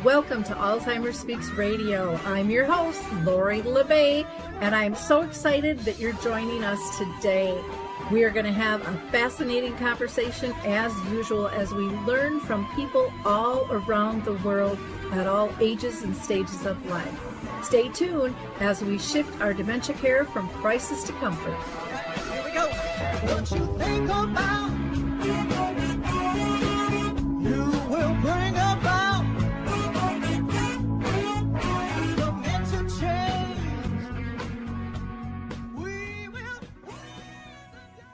Welcome to Alzheimer Speaks Radio. I'm your host, Lori LeBay, and I'm so excited that you're joining us today. We are going to have a fascinating conversation as usual as we learn from people all around the world at all ages and stages of life. Stay tuned as we shift our dementia care from crisis to comfort. Here we go. What you think about, you will bring about.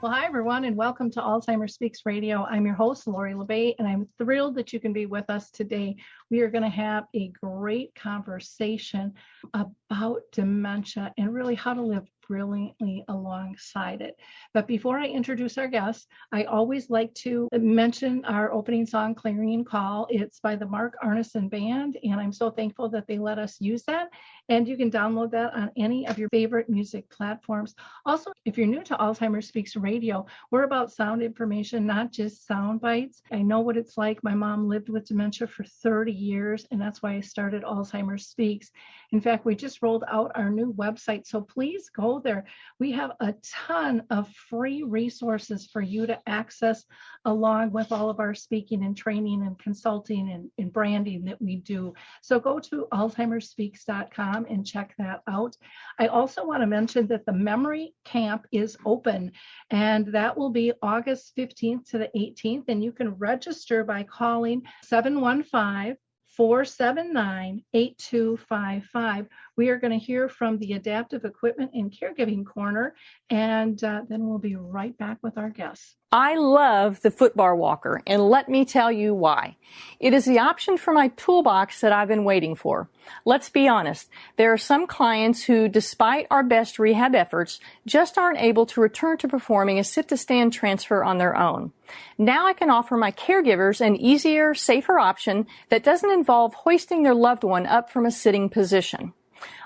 Well, hi, everyone, and welcome to Alzheimer Speaks Radio. I'm your host, Lori LeBay, and I'm thrilled that you can be with us today. We are going to have a great conversation about dementia and really how to live brilliantly alongside it. But before I introduce our guests, I always like to mention our opening song, Clarion Call. It's by the Mark Arneson Band, and I'm so thankful that they let us use that. And you can download that on any of your favorite music platforms. Also, if you're new to Alzheimer Speaks Radio, we're about sound information, not just sound bites. I know what it's like. My mom lived with dementia for 30 years, and that's why I started Alzheimer Speaks. In fact, we just rolled out our new website, so please go there. We have a ton of free resources for you to access along with all of our speaking and training and consulting and branding that we do. So go to alzheimerspeaks.com and check that out. I also want to mention that the Memory Camp is open, and that will be August 15th to the 18th, and you can register by calling 715-479-8255. We are going to hear from the Adaptive Equipment and Caregiving Corner, and then we'll be right back with our guests. I love the footbar walker, and let me tell you why. It is the option for my toolbox that I've been waiting for. Let's be honest, there are some clients who, despite our best rehab efforts, just aren't able to return to performing a sit-to-stand transfer on their own. Now I can offer my caregivers an easier, safer option that doesn't involve hoisting their loved one up from a sitting position.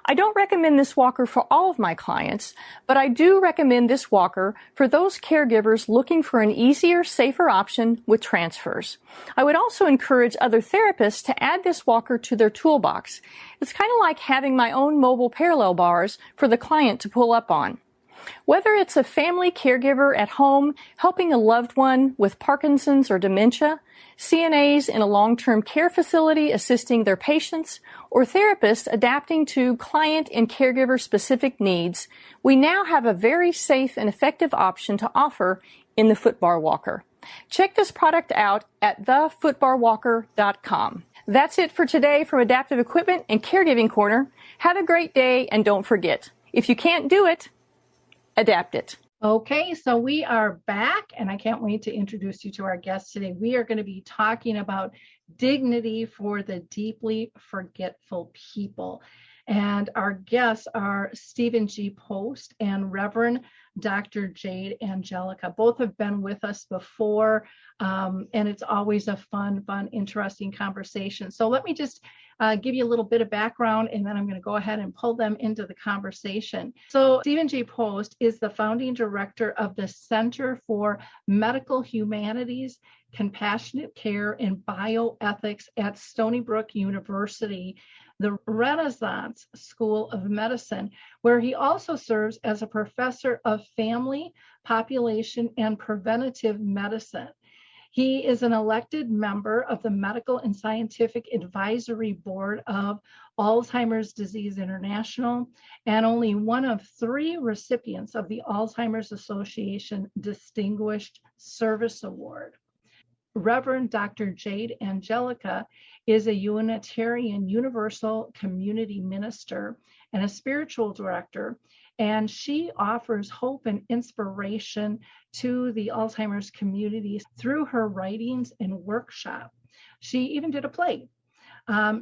I don't recommend this walker for all of my clients, but I do recommend this walker for those caregivers looking for an easier, safer option with transfers. I would also encourage other therapists to add this walker to their toolbox. It's kind of like having my own mobile parallel bars for the client to pull up on. Whether it's a family caregiver at home helping a loved one with Parkinson's or dementia, CNAs in a long-term care facility assisting their patients, or therapists adapting to client and caregiver-specific needs, we now have a very safe and effective option to offer in the footbar walker. Check this product out at thefootbarwalker.com. That's it for today from Adaptive Equipment and Caregiving Corner. Have a great day, and don't forget, if you can't do it, adapt it. Okay, so we are back, and I can't wait to introduce you to our guests today. We are going to be talking about dignity for the deeply forgetful people. And our guests are Stephen G. Post and Reverend Dr. Jade Angelica. Both have been with us before, and it's always a fun, interesting conversation. So let me just give you a little bit of background, and then I'm going to go ahead and pull them into the conversation. So Stephen G. Post is the founding director of the Center for Medical Humanities, Compassionate Care, and Bioethics at Stony Brook University, the Renaissance School of Medicine, where he also serves as a professor of family, population, and preventative medicine. He is an elected member of the Medical and Scientific Advisory Board of Alzheimer's Disease International, and only one of 3 recipients of the Alzheimer's Association Distinguished Service Award. Reverend Dr. Jade Angelica is a Unitarian Universal Community Minister and a spiritual director, and she offers hope and inspiration to the Alzheimer's community through her writings and workshop. She even did a play.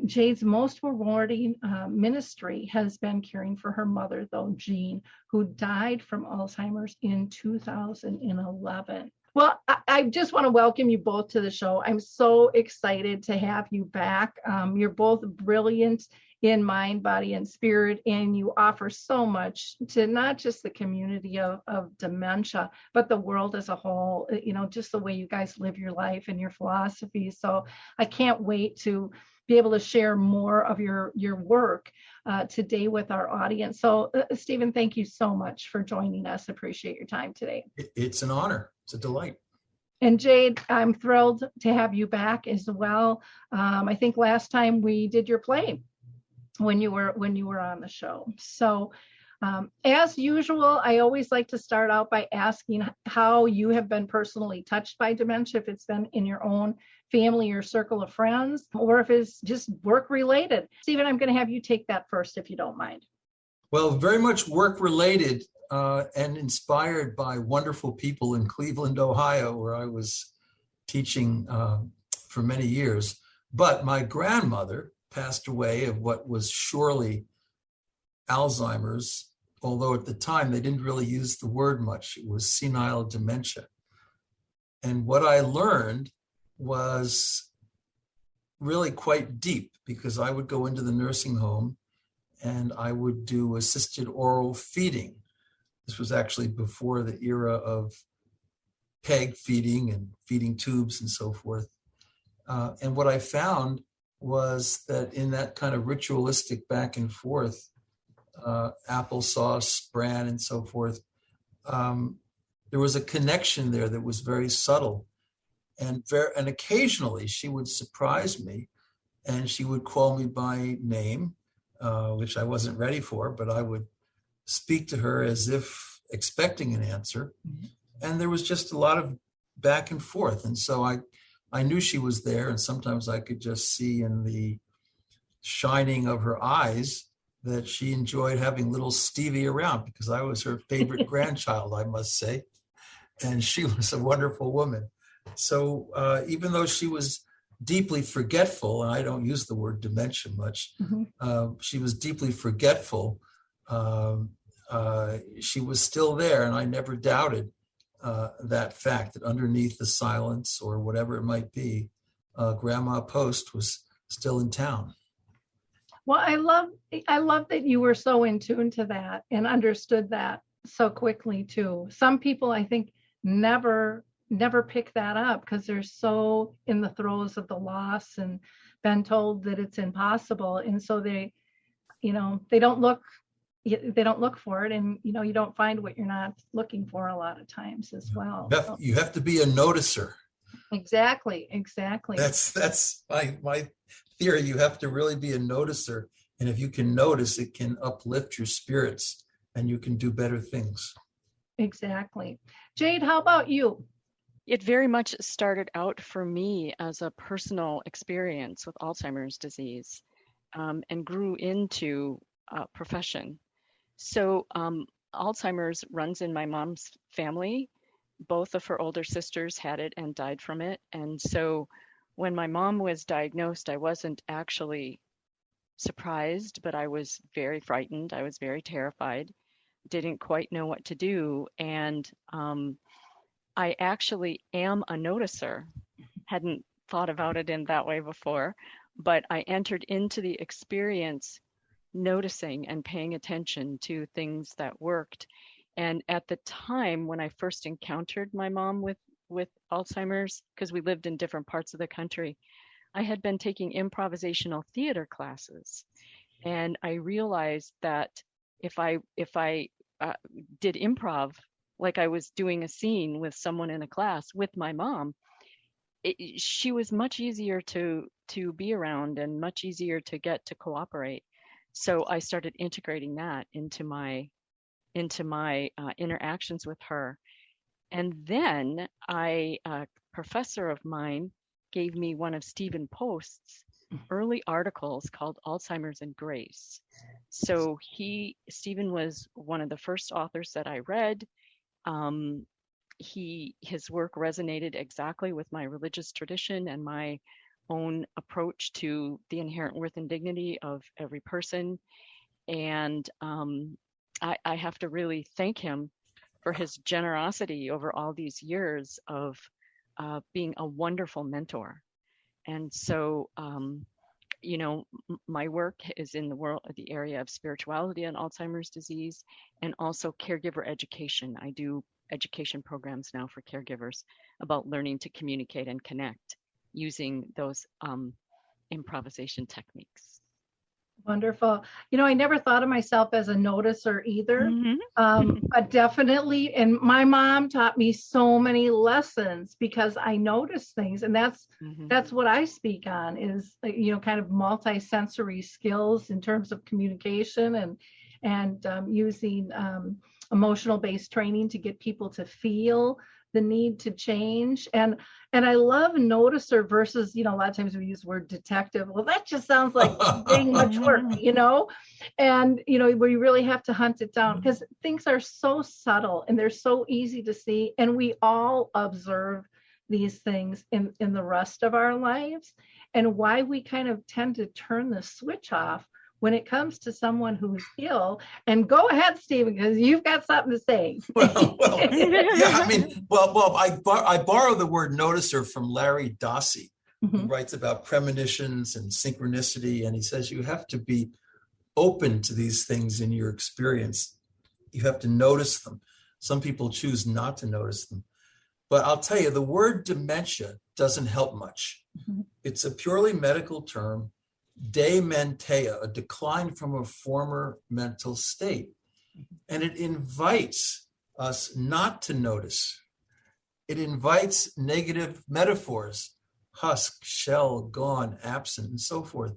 Jade's most rewarding ministry has been caring for her mother, though, Jean, who died from Alzheimer's in 2011. Well, I just want to welcome you both to the show. I'm so excited to have you back. You're both brilliant in mind, body, and spirit, and you offer so much to not just the community of dementia, but the world as a whole, just the way you guys live your life and your philosophy. So I can't wait to be able to share more of your work today with our audience. So, Stephen, thank you so much for joining us. Appreciate your time today. It's an honor. It's a delight. And Jade, I'm thrilled to have you back as well. I think last time we did your play when you were on the show. So, as usual, I always like to start out by asking how you have been personally touched by dementia, if it's been in your own family or circle of friends, or if it's just work related. Stephen, I'm going to have you take that first, if you don't mind. Well, very much work related and inspired by wonderful people in Cleveland, Ohio, where I was teaching for many years. But my grandmother passed away of what was surely Alzheimer's, although at the time they didn't really use the word much. It was senile dementia. And what I learned was really quite deep, because I would go into the nursing home and I would do assisted oral feeding. This was actually before the era of peg feeding and feeding tubes and so forth. And what I found was that in that kind of ritualistic back and forth, applesauce, bran, and so forth, there was a connection there that was very subtle. And occasionally she would surprise me and she would call me by name, which I wasn't ready for, but I would speak to her as if expecting an answer. And there was just a lot of back and forth. And so I knew she was there, and sometimes I could just see in the shining of her eyes that she enjoyed having little Stevie around, because I was her favorite grandchild, I must say. And she was a wonderful woman. So even though she was deeply forgetful, and I don't use the word dementia much, she was deeply forgetful, she was still there, and I never doubted that fact, that underneath the silence or whatever it might be, Grandma Post was still in town. Well, I love that you were so in tune to that and understood that so quickly too. Some people, I think, never pick that up because they're so in the throes of the loss and been told that it's impossible, and so they don't look for it, and you don't find what you're not looking for a lot of times as well. You have to be a noticer. Exactly. That's my theory. You have to really be a noticer, and if you can notice, it can uplift your spirits and you can do better things. Exactly. Jade, how about you? It very much started out for me as a personal experience with Alzheimer's disease, and grew into a profession. So Alzheimer's runs in my mom's family. Both of her older sisters had it and died from it. And so when my mom was diagnosed, I wasn't actually surprised, but I was very frightened. I was very terrified, didn't quite know what to do. And I actually am a noticer. Hadn't thought about it in that way before, but I entered into the experience noticing and paying attention to things that worked. And at the time when I first encountered my mom with Alzheimer's, because we lived in different parts of the country, I had been taking improvisational theater classes. And I realized that if I did improv, like I was doing a scene with someone in a class with my mom, she was much easier to be around and much easier to get to cooperate. So I started integrating that into my interactions with her. And then a professor of mine gave me one of Stephen Post's early articles called Alzheimer's and Grace. So Stephen was one of the first authors that I read. His work resonated exactly with my religious tradition and my own approach to the inherent worth and dignity of every person. And I have to really thank him for his generosity over all these years of being a wonderful mentor. And so, my work is in the area of spirituality and Alzheimer's disease, and also caregiver education. I do education programs now for caregivers about learning to communicate and connect using those improvisation techniques. Wonderful. I never thought of myself as a noticer either, but definitely. And my mom taught me so many lessons because I notice things, and that's what I speak on is kind of multi-sensory skills in terms of communication and using emotional-based training to get people to feel the need to change. And I love noticer versus, a lot of times we use the word detective. Well, that just sounds like dang much work, and, we really have to hunt it down because things are so subtle and they're so easy to see. And we all observe these things in the rest of our lives, and why we kind of tend to turn the switch off when it comes to someone who's ill. And go ahead, Stephen, because you've got something to say. Well, yeah, I mean, I borrow the word noticer from Larry Dossey, who writes about premonitions and synchronicity. And he says you have to be open to these things in your experience. You have to notice them. Some people choose not to notice them. But I'll tell you, the word dementia doesn't help much. It's a purely medical term. Dementia, a decline from a former mental state. And it invites us not to notice. It invites negative metaphors, husk, shell, gone, absent, and so forth.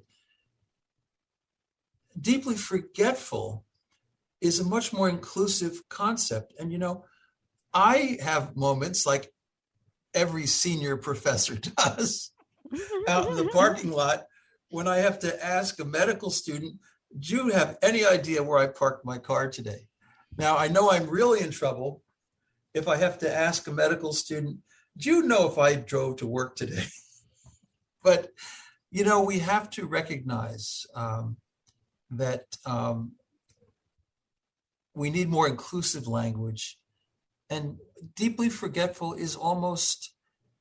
Deeply forgetful is a much more inclusive concept. And, I have moments like every senior professor does out in the parking lot when I have to ask a medical student, do you have any idea where I parked my car today? Now, I know I'm really in trouble if I have to ask a medical student, do you know if I drove to work today? But, we have to recognize that we need more inclusive language. And deeply forgetful is almost,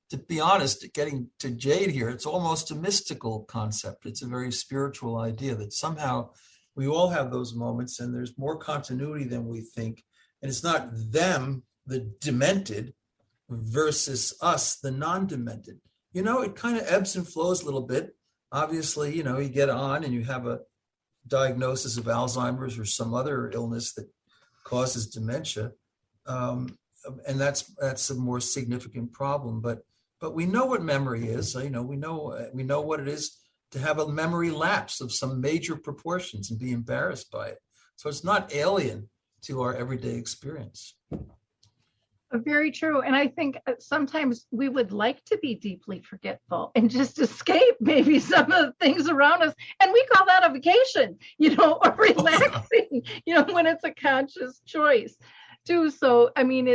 to be honest, getting to Jade here, it's almost a mystical concept. It's a very spiritual idea that somehow we all have those moments and there's more continuity than we think. And it's not them, the demented, versus us, the non-demented. It kind of ebbs and flows a little bit. Obviously, you get on and you have a diagnosis of Alzheimer's or some other illness that causes dementia. And that's a more significant problem. But we know what memory is. We know what it is to have a memory lapse of some major proportions and be embarrassed by it. So it's not alien to our everyday experience. Very true. And I think sometimes we would like to be deeply forgetful and just escape maybe some of the things around us. And we call that a vacation, or relaxing, when it's a conscious choice too. So, I mean,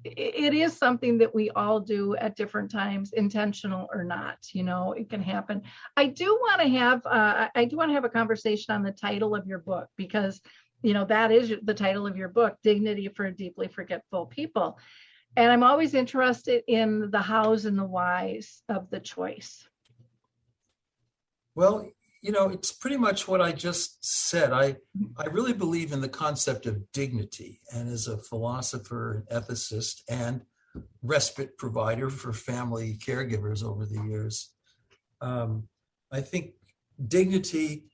it is something that we all do at different times, intentional or not. It can happen. I do want to have a conversation on the title of your book, because that is the title of your book, Dignity for Deeply Forgetful People. And I'm always interested in the hows and the whys of the choice. Well, it's pretty much what I just said. I really believe in the concept of dignity, and as a philosopher, an ethicist, and respite provider for family caregivers over the years, I think dignity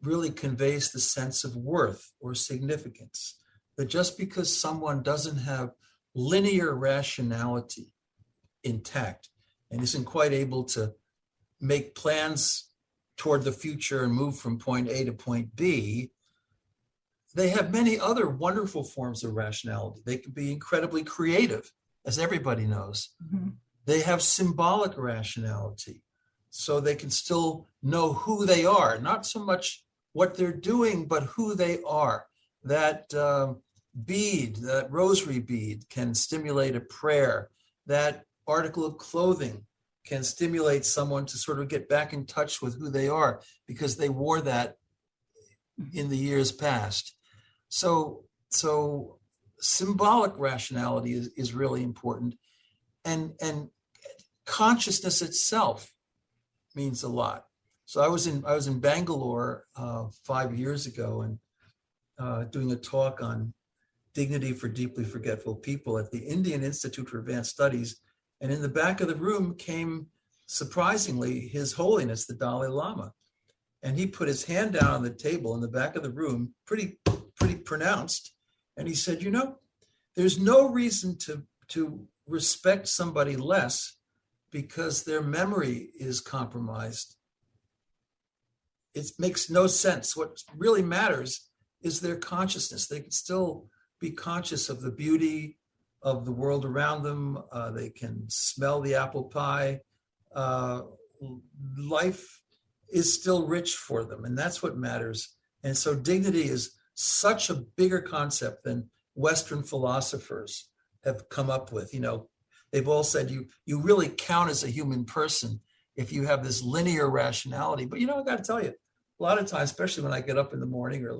really conveys the sense of worth or significance, that just because someone doesn't have linear rationality intact and isn't quite able to make plans toward the future and move from point A to point B, they have many other wonderful forms of rationality. They can be incredibly creative, as everybody knows. They have symbolic rationality, so they can still know who they are, not so much what they're doing, but who they are. That bead, that rosary bead, can stimulate a prayer. That article of clothing can stimulate someone to sort of get back in touch with who they are because they wore that in the years past. So symbolic rationality is really important. And consciousness itself means a lot. So I was in Bangalore 5 years ago and doing a talk on dignity for deeply forgetful people at the Indian Institute for Advanced Studies. And in the back of the room came surprisingly, His Holiness, the Dalai Lama. And he put his hand down on the table in the back of the room, pretty pronounced. And he said, there's no reason to respect somebody less because their memory is compromised. It makes no sense. What really matters is their consciousness. They can still be conscious of the beauty of the world around them. They can smell the apple pie. Life is still rich for them, and that's what matters. And so dignity is such a bigger concept than Western philosophers have come up with. They've all said you really count as a human person if you have this linear rationality. But I got to tell you, a lot of times, especially when I get up in the morning, or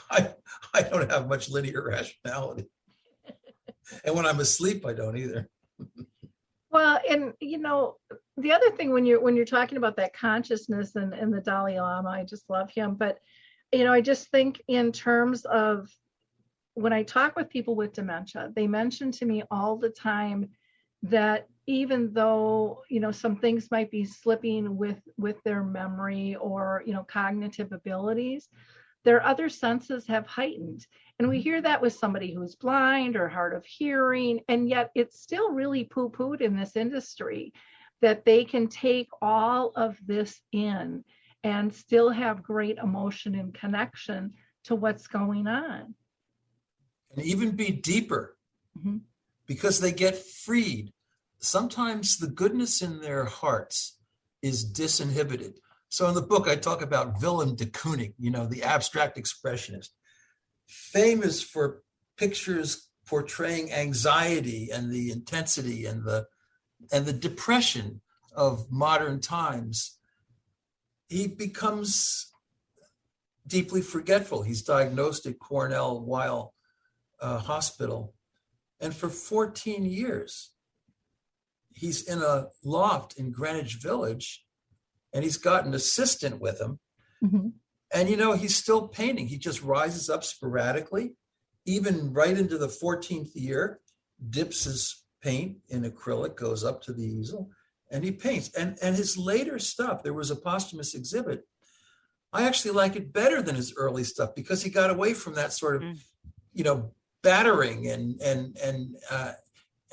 I don't have much linear rationality, and when I'm asleep, I don't either. Well, and the other thing when you're talking about that consciousness and the Dalai Lama, I just love him. But I just think in terms of when I talk with people with dementia, they mention to me all the time that even though some things might be slipping with their memory or cognitive abilities, their other senses have heightened. And we hear that with somebody who's blind or hard of hearing, and yet it's still really poo-pooed in this industry that they can take all of this in and still have great emotion and connection to what's going on. And even be deeper, because they get freed. Sometimes the goodness in their hearts is disinhibited. So in the book, I talk about Willem de Kooning, the abstract expressionist, famous for pictures portraying anxiety and the intensity and the depression of modern times. He becomes deeply forgetful. He's diagnosed at Cornell Weill Hospital. And for 14 years, he's in a loft in Greenwich Village, and he's got an assistant with him. And, he's still painting. He just rises up sporadically, even right into the 14th year, dips his paint in acrylic, goes up to the easel, and he paints. And his later stuff, there was a posthumous exhibit. I actually like it better than his early stuff because he got away from that sort of, battering and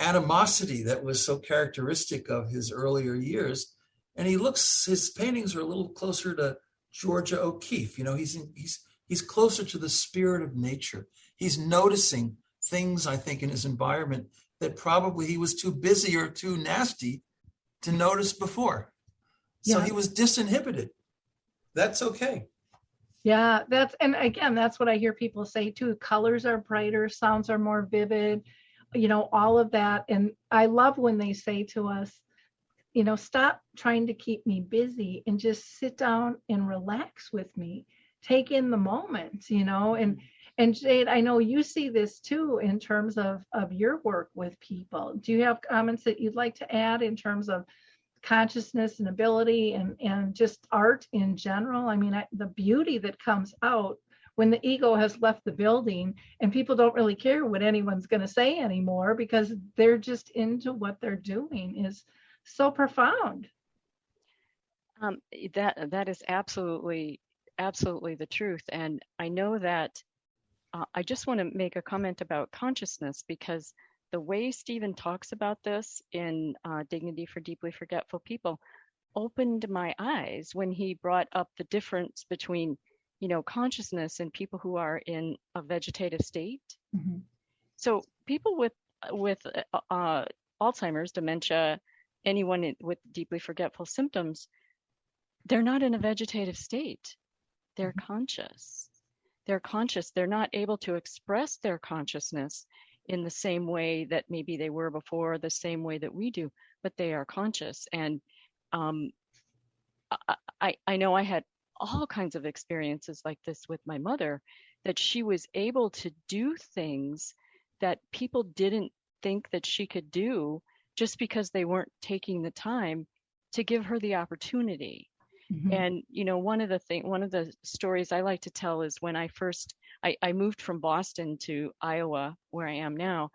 animosity that was so characteristic of his earlier years. And his paintings are a little closer to Georgia O'Keeffe. He's closer to the spirit of nature. He's noticing things, I think, in his environment that probably he was too busy or too nasty to notice before. So he was disinhibited. That's okay. Yeah, and again, that's what I hear people say too. Colors are brighter, sounds are more vivid, all of that. And I love when they say to us, stop trying to keep me busy and just sit down and relax with me. Take in the moment, and Jade, I know you see this too in terms of your work with people. Do you have comments that you'd like to add in terms of consciousness and ability and just art in general? I mean, the beauty that comes out when the ego has left the building and people don't really care what anyone's going to say anymore because they're just into what they're doing is so profound. That is absolutely the truth. And I know that I just want to make a comment about consciousness, because the way Stephen talks about this in Dignity for Deeply Forgetful People opened my eyes when he brought up the difference between, consciousness and people who are in a vegetative state. So people with Alzheimer's, dementia, anyone with deeply forgetful symptoms, they're not in a vegetative state. They're conscious. They're conscious. They're not able to express their consciousness in the same way that maybe they were before, the same way that we do, but they are conscious. And I know I had all kinds of experiences like this with my mother, that she was able to do things that people didn't think that she could do just because they weren't taking the time to give her the opportunity. And, one of the stories I like to tell is when I moved from Boston to Iowa, where I am now,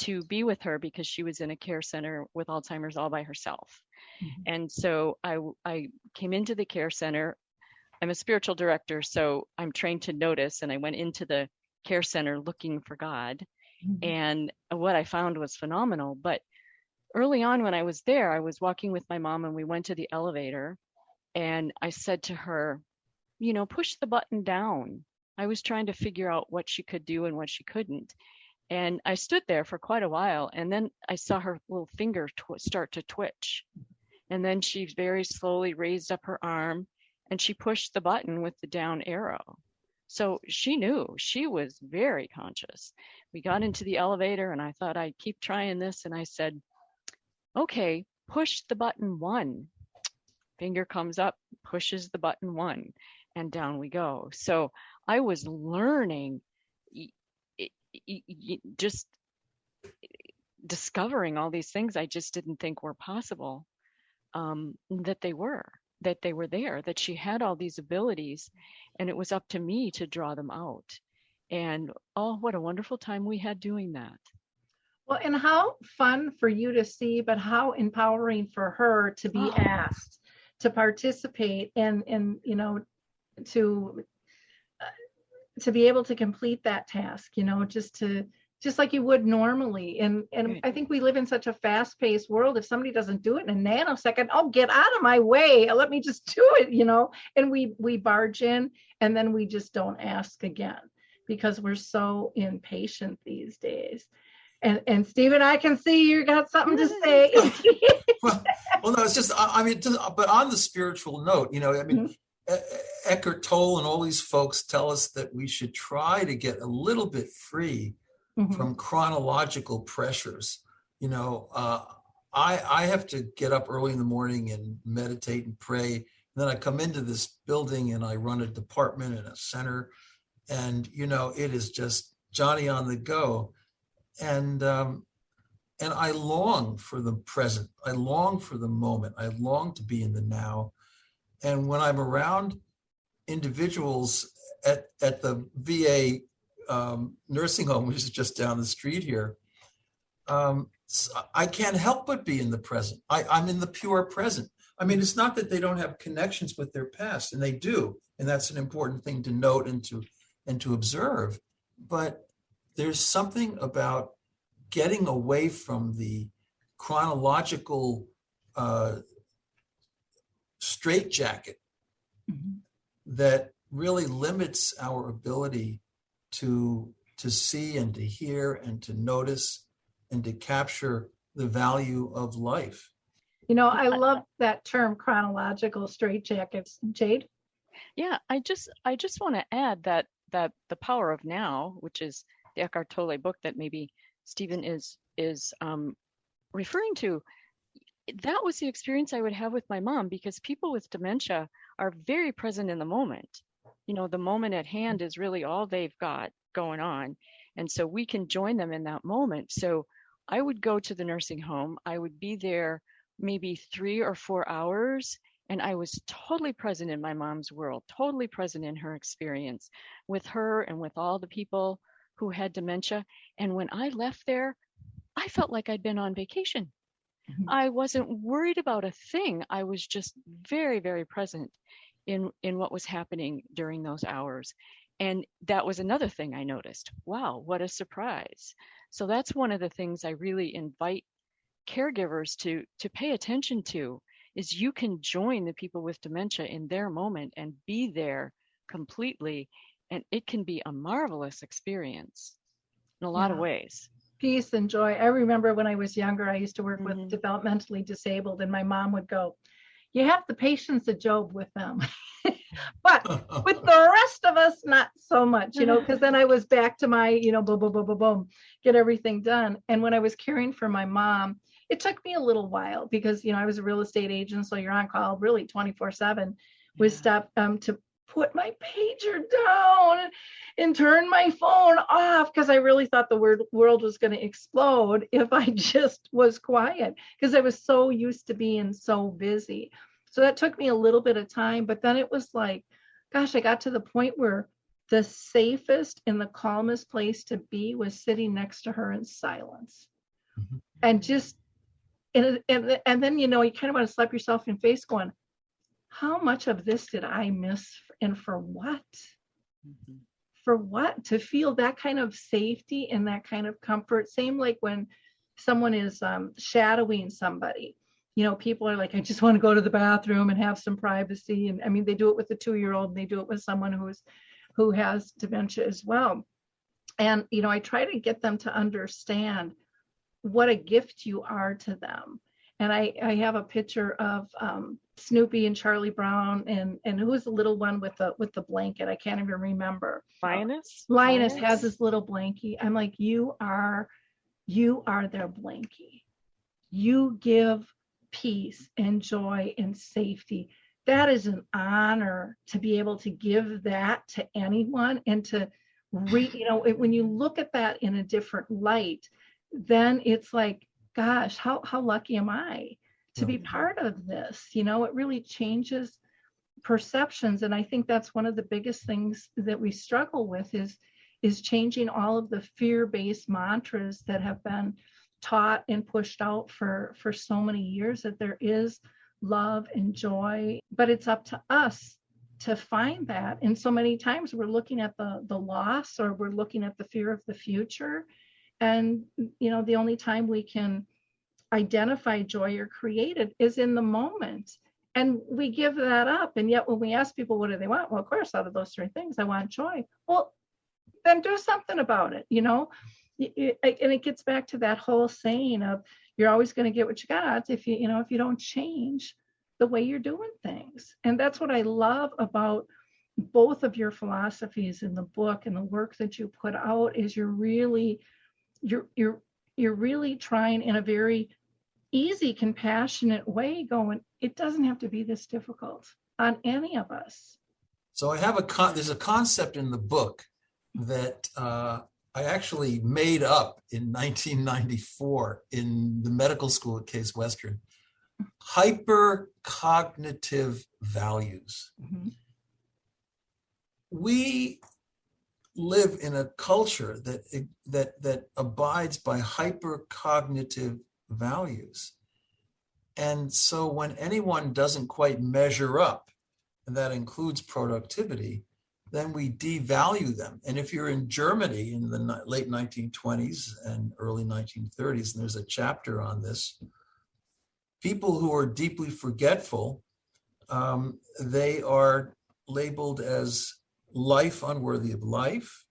to be with her because she was in a care center with Alzheimer's all by herself. Mhm. And so I came into the care center. I'm a spiritual director, so I'm trained to notice. And I went into the care center looking for God. Mhm. And what I found was phenomenal. But early on when I was there, I was walking with my mom and we went to the elevator. And I said to her, push the button down. I was trying to figure out what she could do and what she couldn't. And I stood there for quite a while. And then I saw her little finger start to twitch. And then she very slowly raised up her arm and she pushed the button with the down arrow. So she knew, she was very conscious. We got into the elevator and I thought I'd keep trying this. And I said, okay, push the button 1. Finger comes up, pushes the button 1, and down we go. So I was learning, just discovering all these things I just didn't think were possible, that they were there, that she had all these abilities, and it was up to me to draw them out. And oh, what a wonderful time we had doing that. Well, and how fun for you to see, but how empowering for her to be asked to participate and to be able to complete that task, just like you would normally. And Right. I think we live in such a fast-paced world. If somebody doesn't do it in a nanosecond, oh, get out of my way. Let me just do it, and we barge in and then we just don't ask again because we're so impatient these days. And Stephen, I can see you got something to say. Well, no, it's just, but on the spiritual note, Mm-hmm. Eckhart Tolle and all these folks tell us that we should try to get a little bit free Mm-hmm. from chronological pressures. I have to get up early in the morning and meditate and pray. And then I come into this building and I run a department and a center. And, it is just Johnny on the go. And I long for the present. I long for the moment. I long to be in the now. And when I'm around individuals at the VA nursing home, which is just down the street here, I can't help but be in the present. I'm in the pure present. I mean, it's not that they don't have connections with their past, and they do, and that's an important thing to note and to observe. But there's something about getting away from the chronological straitjacket Mm-hmm. that really limits our ability to see and to hear and to notice and to capture the value of life. I love that term, chronological straitjackets. Jade? Yeah, I just want to add that The Power of Now, which is the Eckhart Tolle book that maybe Stephen is referring to, that was the experience I would have with my mom, because people with dementia are very present in the moment. The moment at hand is really all they've got going on. And so we can join them in that moment. So I would go to the nursing home. I would be there maybe 3 or 4 hours. And I was totally present in my mom's world, totally present in her experience with her and with all the people who had dementia. And when I left there, I felt like I'd been on vacation. Mm-hmm. I wasn't worried about a thing. I was just very, very present in what was happening during those hours. And that was another thing I noticed. Wow, what a surprise. So that's one of the things I really invite caregivers to pay attention to, is you can join the people with dementia in their moment and be there completely. And it can be a marvelous experience in a lot of ways. Peace and joy. I remember when I was younger, I used to work Mm-hmm. with developmentally disabled, and my mom would go, you have the patience of Job with them. But with the rest of us, not so much, because then I was back to my, boom, boom, boom, boom, boom, get everything done. And when I was caring for my mom, it took me a little while because, I was a real estate agent. So you're on call really 24/7 with stuff to put my pager down and turn my phone off, because I really thought the world was going to explode if I just was quiet, because I was so used to being so busy. So that took me a little bit of time, but then it was like, gosh, I got to the point where the safest and the calmest place to be was sitting next to her in silence. And just, and then, you kind of want to slap yourself in the face going, how much of this did I miss, and for what? For what? To feel that kind of safety and that kind of comfort. Same like when someone is shadowing somebody. People are like, I just want to go to the bathroom and have some privacy. And I mean, they do it with a 2-year-old, and they do it with someone who has dementia as well. And, I try to get them to understand what a gift you are to them. And I have a picture of Snoopy and Charlie Brown, and who was the little one with the blanket? I can't even remember. Linus has this little blankie. I'm like, you are their blankie. You give peace and joy and safety. That is an honor to be able to give that to anyone, and to when you look at that in a different light, then it's like, gosh, how lucky am I to be part of this? It really changes perceptions. And I think that's one of the biggest things that we struggle with is changing all of the fear-based mantras that have been taught and pushed out for so many years, that there is love and joy, but it's up to us to find that. And so many times we're looking at the loss, or we're looking at the fear of the future. And, the only time we can identify joy or create it is in the moment. And we give that up. And yet when we ask people, what do they want? Well, of course, out of those 3 things, I want joy. Well, then do something about it, And it gets back to that whole saying of, you're always going to get what you got if you don't change the way you're doing things. And that's what I love about both of your philosophies in the book and the work that you put out, is you're really trying in a very easy, compassionate way, going, it doesn't have to be this difficult on any of us. So I have there's a concept in the book that I actually made up in 1994 in the medical school at Case Western. Hypercognitive values. We live in a culture that abides by hypercognitive values. And so when anyone doesn't quite measure up, and that includes productivity, then we devalue them. And if you're in Germany in the late 1920s and early 1930s, and there's a chapter on this, people who are deeply forgetful, they are labeled as life unworthy of life,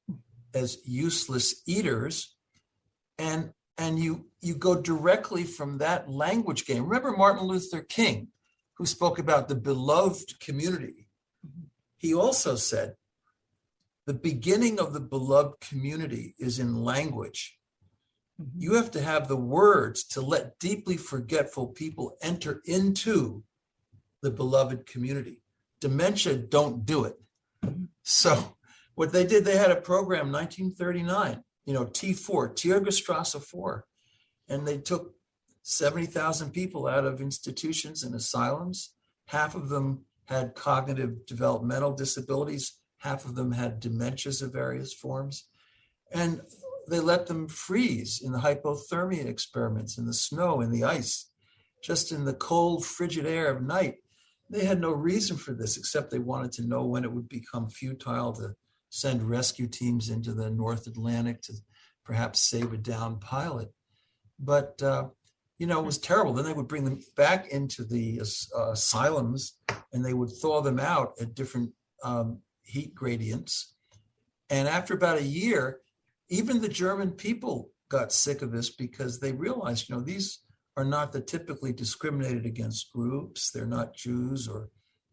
as useless eaters, and you go directly from that language game. Remember Martin Luther King, who spoke about the beloved community. He also said, the beginning of the beloved community is in language. You have to have the words to let deeply forgetful people enter into the beloved community. Dementia don't do it. So what they did, they had a program, 1939, T4, Tiergestrasse 4, and they took 70,000 people out of institutions and asylums. Half of them had cognitive developmental disabilities. Half of them had dementias of various forms. And they let them freeze in the hypothermia experiments, in the snow, in the ice, just in the cold, frigid air of night. They had no reason for this, except they wanted to know when it would become futile to send rescue teams into the North Atlantic to perhaps save a downed pilot. But, it was terrible. Then they would bring them back into the asylums, and they would thaw them out at different heat gradients. And after about a year, even the German people got sick of this, because they realized, these are not the typically discriminated against groups. They're not Jews or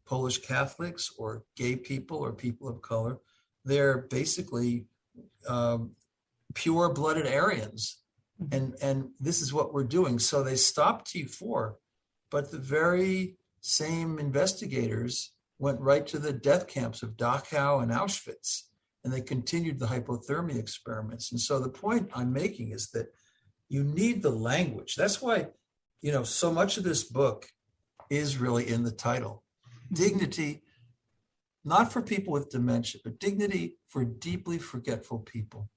Polish Catholics or gay people or people of color. They're basically pure-blooded Aryans. And this is what we're doing. So they stopped T4, but the very same investigators went right to the death camps of Dachau and Auschwitz, and they continued the hypothermia experiments. And so the point I'm making is that you need the language. That's why, so much of this book is really in the title. Dignity, not for people with dementia, but dignity for deeply forgetful people.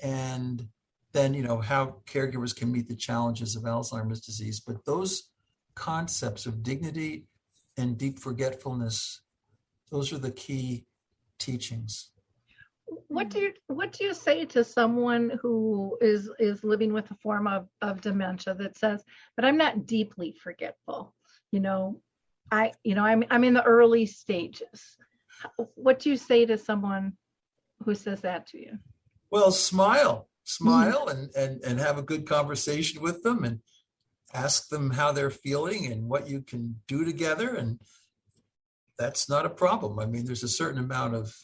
And then, how caregivers can meet the challenges of Alzheimer's disease. But those concepts of dignity and deep forgetfulness, those are the key teachings. What do you say to someone who is living with a form of dementia that says, but I'm not deeply forgetful? I'm in the early stages. What do you say to someone who says that to you? Well, smile and have a good conversation with them and ask them how they're feeling and what you can do together. And that's not a problem. I mean, there's a certain amount of,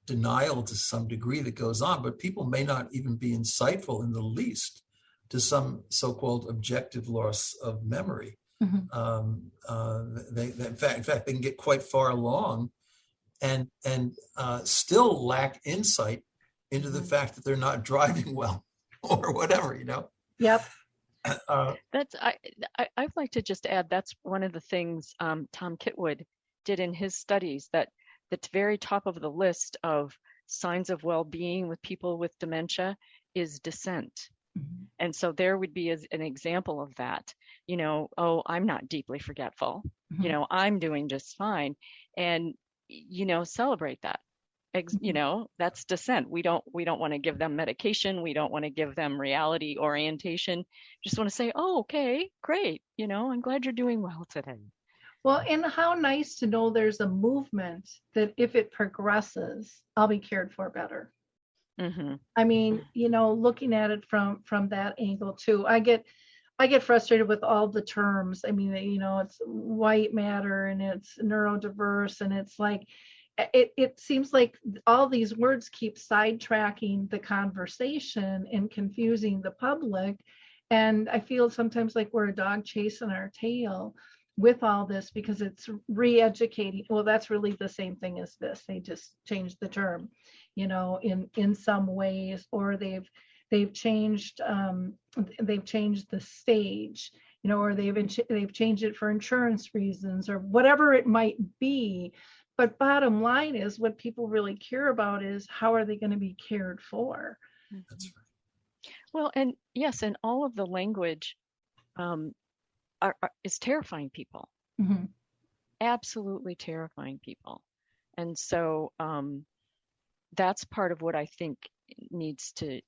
denial to some degree that goes on, but people may not even be insightful in the least to some so-called objective loss of memory. They in fact, they can get quite far along and still lack insight into the fact that they're not driving well or whatever, Yep. I'd like to just add, that's one of the things Tom Kitwood did in his studies, that the very top of the list of signs of well-being with people with dementia is dissent. And so there would be an example of that, I'm not deeply forgetful, I'm doing just fine. And, celebrate that. That's dissent. We don't want to give them medication. We don't want to give them reality orientation. Just want to say, oh, okay, great. I'm glad you're doing well today. Well, and how nice to know there's a movement that if it progresses, I'll be cared for better. I mean, looking at it from that angle too, I get frustrated with all the terms. I mean, it's white matter and it's neurodiverse, and it's like, it seems like all these words keep sidetracking the conversation and confusing the public. And I feel sometimes like we're a dog chasing our tail with all this, because it's re-educating. Well, that's really the same thing as this. They just changed the term, in some ways, or they've changed the stage, or they've changed it for insurance reasons or whatever it might be. But bottom line is, what people really care about is, how are they going to be cared for? That's right. Well, and yes, and all of the language is terrifying people. Absolutely terrifying people. And so that's part of what I think needs to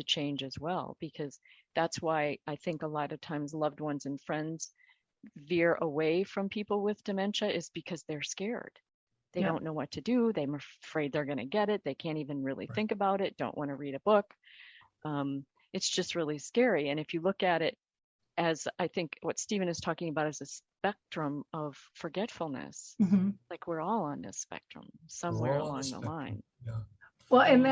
change as well, because that's why I think a lot of times loved ones and friends veer away from people with dementia, is because they're scared. They don't know what to do. They're afraid they're going to get it. They can't even really think about it, don't want to read a book. It's just really scary. And if you look at it as, I think what Stephen is talking about is a spectrum of forgetfulness, like we're all on this spectrum somewhere along the line. Yeah. Well, and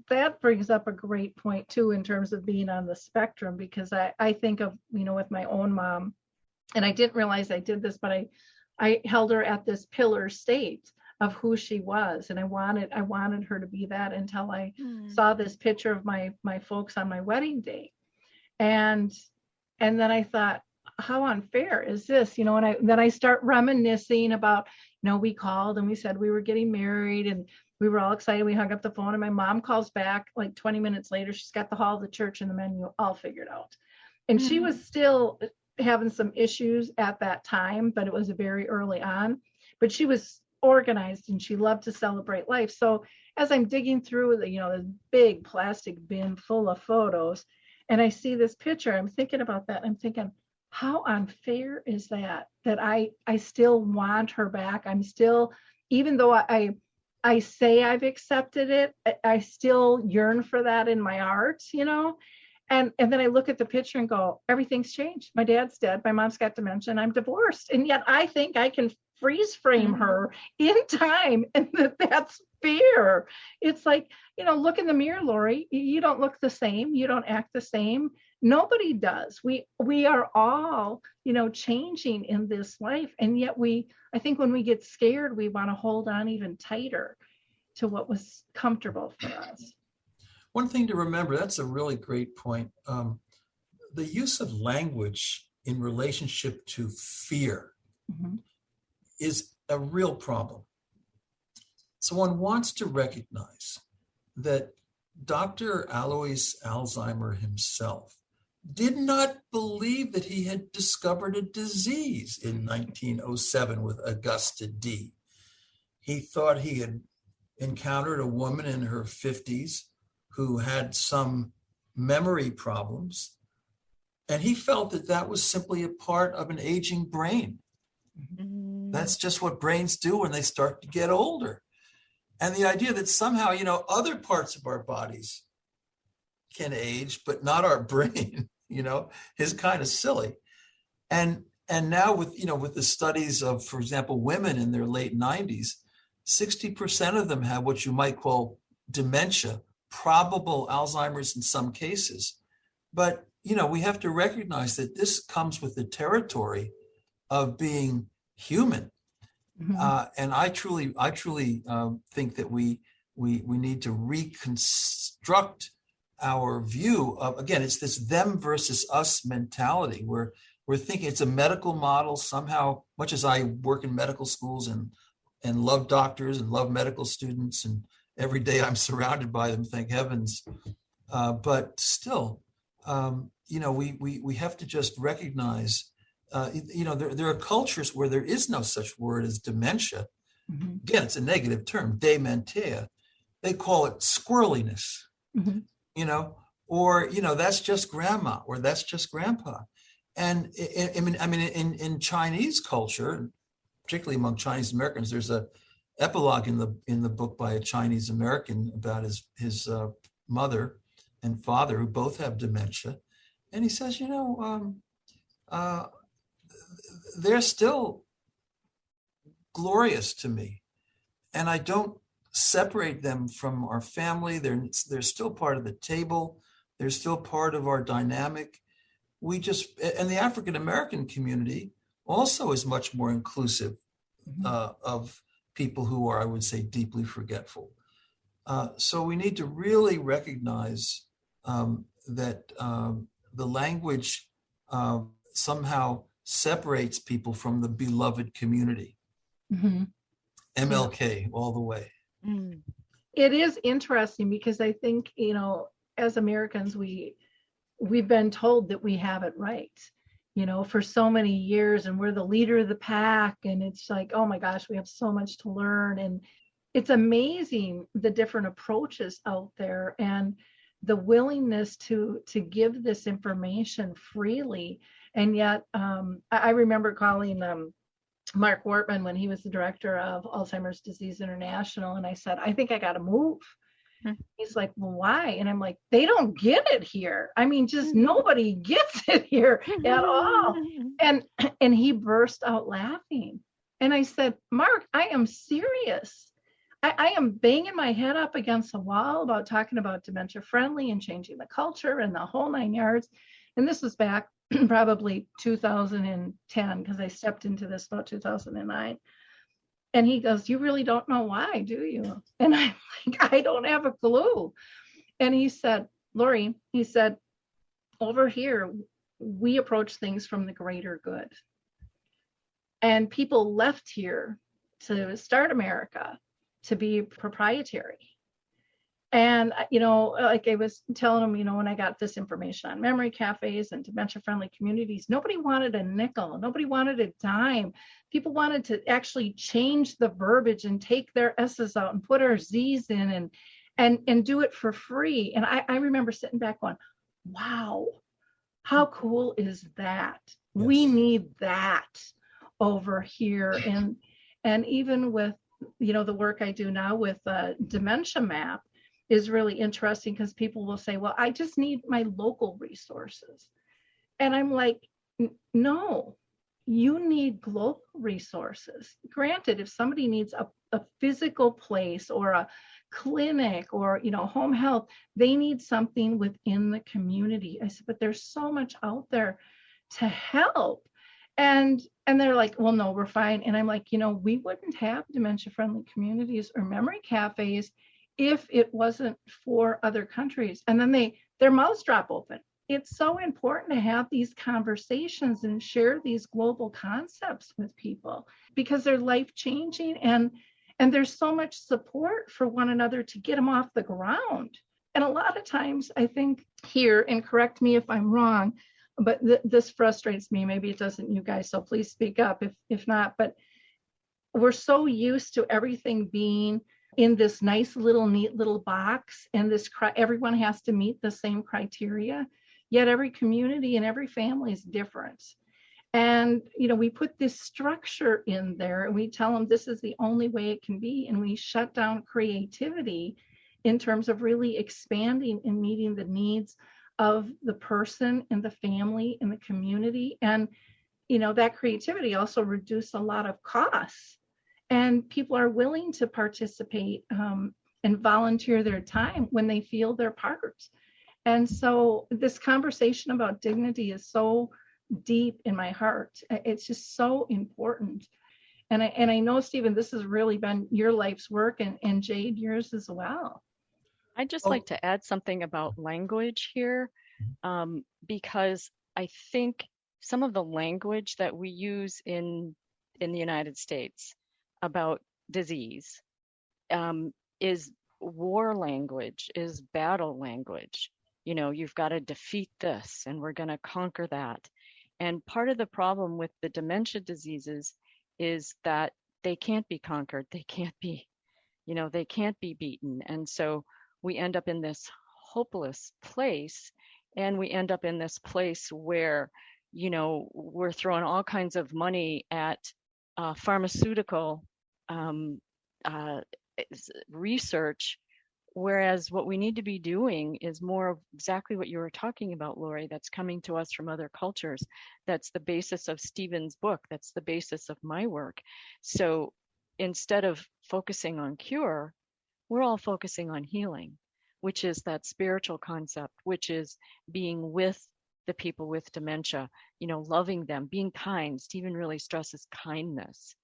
that brings up a great point too, in terms of being on the spectrum, because I think of, with my own mom, and I didn't realize I did this, but I held her at this pillar state of who she was, and I wanted her to be that until I saw this picture of my folks on my wedding day, and then I thought, how unfair is this? And then I start reminiscing about, we called and we said we were getting married and we were all excited. We hung up the phone and my mom calls back like 20 minutes later. She's got the hall of the church and the menu all figured out. And she was still having some issues at that time, but it was very early on. But she was organized and she loved to celebrate life. So as I'm digging through this big plastic bin full of photos, and I see this picture, I'm thinking about that. I'm thinking, how unfair is that I still want her back. I'm still, even though I say I've accepted it, I still yearn for that in my heart, And then I look at the picture and go, everything's changed. My dad's dead. My mom's got dementia and I'm divorced. And yet I think I can freeze frame her in time, and that's fair. It's like, look in the mirror, Lori. You don't look the same. You don't act the same. Nobody does. We are all, changing in this life. And yet I think when we get scared, we want to hold on even tighter to what was comfortable for us. One thing to remember, that's a really great point. The use of language in relationship to fear is a real problem. So one wants to recognize that Dr. Alois Alzheimer himself did not believe that he had discovered a disease in 1907 with Augusta D. He thought he had encountered a woman in her 50s who had some memory problems, and he felt that that was simply a part of an aging brain. That's just what brains do when they start to get older. And the idea that somehow, other parts of our bodies can age, but not our brain, is kind of silly. And now with the studies of, for example, women in their late 90s, 60% of them have what you might call dementia, probable Alzheimer's in some cases. But, we have to recognize that this comes with the territory of being human. Mm-hmm. And I truly think that we need to reconstruct our view of, again, it's this them versus us mentality where we're thinking it's a medical model somehow, much as I work in medical schools and love doctors and love medical students, and every day I'm surrounded by them, thank heavens. But still, we have to just recognize, there are cultures where there is no such word as dementia. Mm-hmm. Again, it's a negative term, dementia. They call it squirreliness, mm-hmm. Or, that's just grandma or that's just grandpa. And in Chinese culture, particularly among Chinese Americans, there's a epilogue in the book by a Chinese American about his mother and father who both have dementia. And he says, they're still glorious to me, and I don't separate them from our family. They're still part of the table. They're still part of our dynamic. And the African American community also is much more inclusive of people who are, I would say, deeply forgetful. So we need to really recognize that the language somehow separates people from the beloved community. Mm-hmm. MLK all the way. Mm. It is interesting because I think, as Americans, we've been told that we have it right, for so many years, and we're the leader of the pack. And it's like, oh my gosh, we have so much to learn. And it's amazing the different approaches out there and the willingness to give this information freely. And yet, I remember calling Mark Wortman when he was the director of Alzheimer's Disease International. And I said, I think I got to move. Mm-hmm. He's like, well, why? And I'm like, they don't get it here. I mean, just nobody gets it here at all. And he burst out laughing. And I said, Mark, I am serious. I am banging my head up against the wall about talking about dementia friendly and changing the culture and the whole 9 yards. And this was back probably 2010, because I stepped into this about 2009. And he goes, you really don't know why, do you? And I'm like, I don't have a clue. And he said, Lori, over here, we approach things from the greater good. And people left here to start America to be proprietary. And, like I was telling him, when I got this information on memory cafes and dementia-friendly communities, nobody wanted a nickel. Nobody wanted a dime. People wanted to actually change the verbiage and take their S's out and put our Z's in and do it for free. And I remember sitting back going, wow, how cool is that? Yes. We need that over here. And even with, the work I do now with Dementia Map, is really interesting because people will say, well, I just need my local resources. And I'm like, no, you need global resources. Granted, if somebody needs a physical place or a clinic or, home health, they need something within the community. I said, but there's so much out there to help. And they're like, well, no, we're fine. And I'm like, we wouldn't have dementia-friendly communities or memory cafes if it wasn't for other countries. And then their mouths drop open. It's so important to have these conversations and share these global concepts with people because they're life-changing and there's so much support for one another to get them off the ground. And a lot of times I think here, and correct me if I'm wrong, but this frustrates me. Maybe it doesn't you guys, so please speak up if not. But we're so used to everything being in this nice little neat little box, and everyone has to meet the same criteria. Yet every community and every family is different. And, we put this structure in there and we tell them this is the only way it can be. And we shut down creativity in terms of really expanding and meeting the needs of the person and the family and the community. And, that creativity also reduces a lot of costs. And people are willing to participate and volunteer their time when they feel they're part. And so this conversation about dignity is so deep in my heart. It's just so important. And I know, Stephen, this has really been your life's work, and Jade, yours as well. I'd just like to add something about language here, because I think some of the language that we use in the United States about disease is war language, is battle language. You've got to defeat this and we're going to conquer that. And part of the problem with the dementia diseases is that they can't be conquered. They can't be, they can't be beaten. And so we end up in this hopeless place, and we end up in this place where, we're throwing all kinds of money at pharmaceutical research, whereas what we need to be doing is more of exactly what you were talking about, Lori, that's coming to us from other cultures. That's the basis of Stephen's book. That's the basis of my work. So instead of focusing on cure, we're all focusing on healing, which is that spiritual concept, which is being with the people with dementia, loving them, being kind. Stephen really stresses kindness,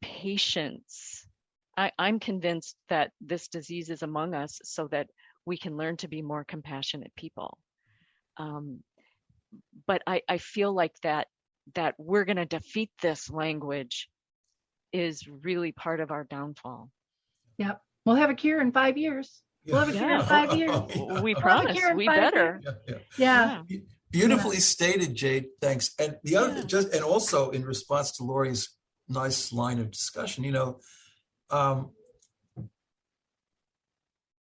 patience. I'm convinced that this disease is among us so that we can learn to be more compassionate people. But I feel like that we're going to defeat this language is really part of our downfall. Yep. We'll have a cure in 5 years. We'll have a cure in 5 years. We promise. We better. Yeah. Beautifully stated, Jade. Thanks. And the other, and also in response to Lori's nice line of discussion,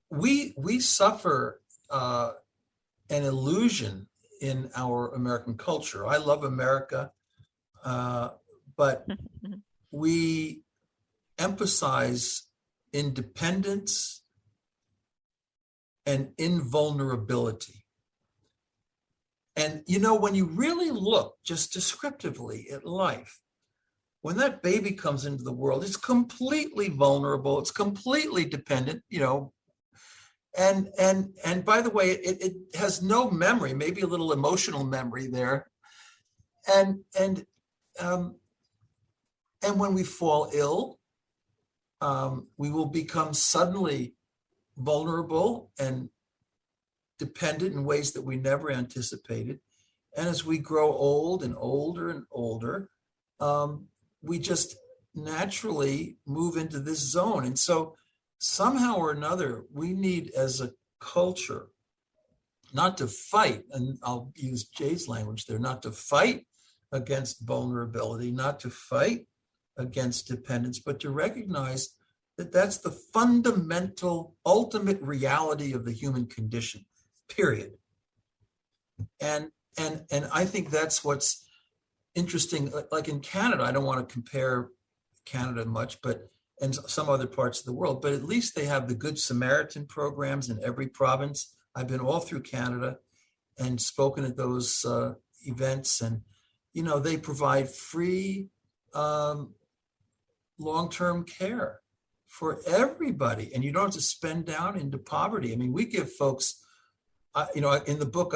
we suffer an illusion in our American culture. I love America, but we emphasize independence and invulnerability. And, when you really look just descriptively at life, when that baby comes into the world, it's completely vulnerable. It's completely dependent, and by the way, it has no memory, maybe a little emotional memory there. And when we fall ill, we will become suddenly vulnerable and dependent in ways that we never anticipated. And as we grow old and older and older, we just naturally move into this zone. And so somehow or another, we need as a culture not to fight, and I'll use Jade's language there, not to fight against vulnerability, not to fight against dependence, but to recognize that that's the fundamental, ultimate reality of the human condition, period. And I think that's what's interesting. Like in Canada, I don't want to compare Canada much, and some other parts of the world, but at least they have the Good Samaritan programs in every province. I've been all through Canada and spoken at those events, and they provide free long-term care for everybody, and you don't have to spend down into poverty. I mean, we give folks, in the book,